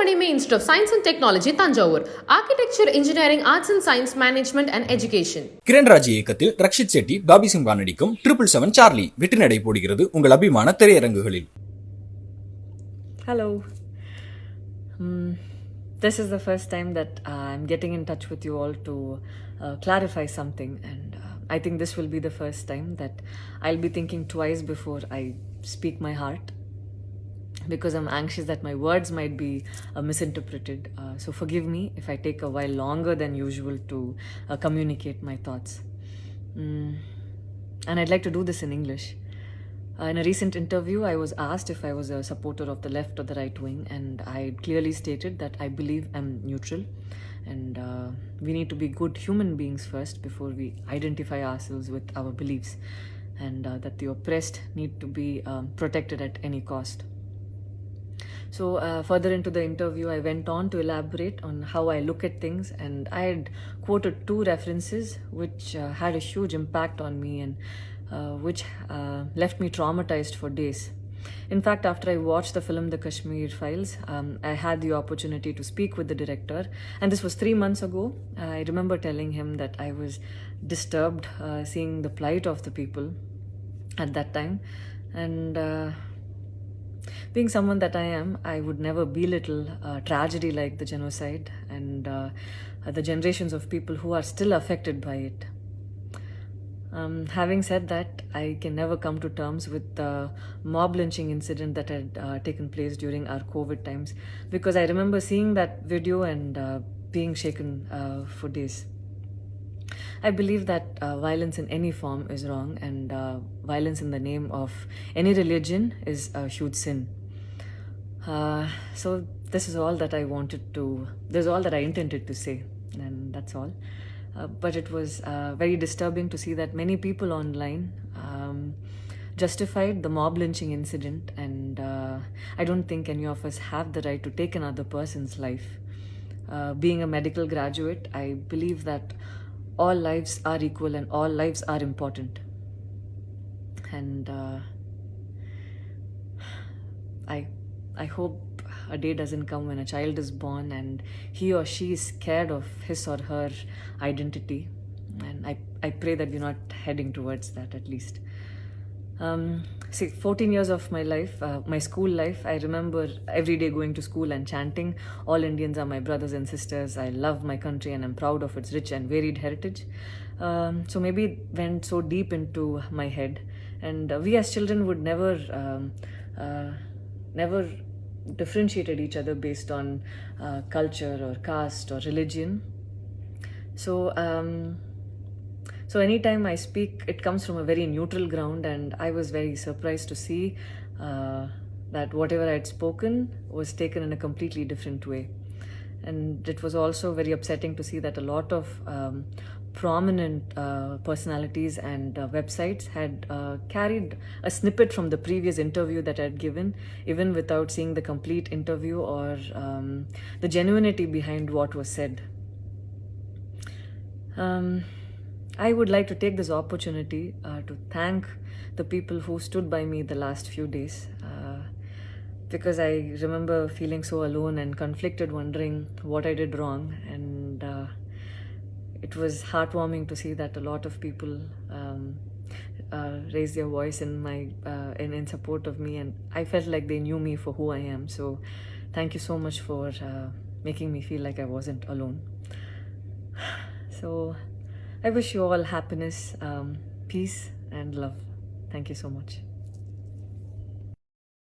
Maniammai Institute of Science and Technology, Tanjavur. Architecture, Engineering, Arts and Science, Management and Education. Kiran Raj இயக்கத்தில் Rakshit Shetty, Bobby Simha நடிக்கும் 777 Charlie வெற்றி நடை போடுகிறது உங்கள் அபிமான திரையரங்குகளில். Hello. This is the first time that I'm getting in touch with you all to clarify something, and I think this will be the first time that I'll be thinking twice before I speak my heart, because I'm anxious that my words might be misinterpreted. So forgive me if I take a while longer than usual to communicate my thoughts. And I'd like to do this in English. In a recent interview, I was asked if I was a supporter of the left or the right wing, and I clearly stated that I believe I'm neutral, and we need to be good human beings first before we identify ourselves with our beliefs, and that the oppressed need to be protected at any cost. So further into the interview, I went on to elaborate on how I look at things, and I had quoted 2 references which had a huge impact on me and which left me traumatized for days. In fact, after I watched the film The Kashmir Files, I had the opportunity to speak with the director, and this was 3 months ago. I remember telling him that I was disturbed seeing the plight of the people at that time, and being someone that I am, I would never belittle tragedy like the genocide and the generations of people who are still affected by it. Having said that, I can never come to terms with the mob lynching incident that had taken place during our COVID times, because I remember seeing that video and being shaken for days. I believe that violence in any form is wrong, and violence in the name of any religion is a huge sin. So this is all that I intended to say, and that's all. But it was very disturbing to see that many people online justified the mob lynching incident, and I don't think any of us have the right to take another person's life. Being a medical graduate, I believe that all lives are equal and all lives are important. And I hope a day doesn't come when a child is born and he or she is scared of his or her identity, and I pray that we're not heading towards that, at least. 14 years of my life, my school life, I remember every day going to school and chanting, "All Indians are my brothers and sisters. I love my country and I'm proud of its rich and varied heritage." So maybe it went so deep into my head, and we as children would never differentiated each other based on culture or caste or religion. So anytime I speak, it comes from a very neutral ground, and I was very surprised to see that whatever I had spoken was taken in a completely different way. And it was also very upsetting to see that a lot of prominent personalities and websites had carried a snippet from the previous interview that I had given, even without seeing the complete interview or the genuinity behind what was said. I would like to take this opportunity to thank the people who stood by me the last few days, because I remember feeling so alone and conflicted, wondering what I did wrong, and it was heartwarming to see that a lot of people raised their voice in support of me, and I felt like they knew me for who I am. So thank you so much for making me feel like I wasn't alone. So I wish you all happiness, peace and love. Thank you so much.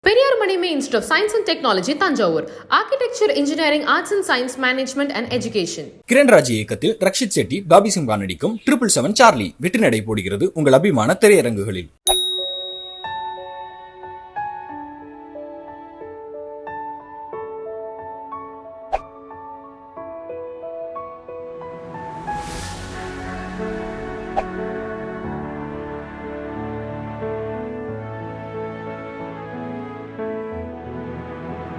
Periyar Maniammai Institute of Science and Technology, Tanjavur. Architecture, Engineering, Arts and Science, Management and Education. Kiran Raj இயக்கத்தில் Rakshit Shetty, Bobby Simha நடிக்கும் 777 Charlie வெற்றி நடை போடுகிறது உங்கள் அபிமான திரையரங்குகளில்.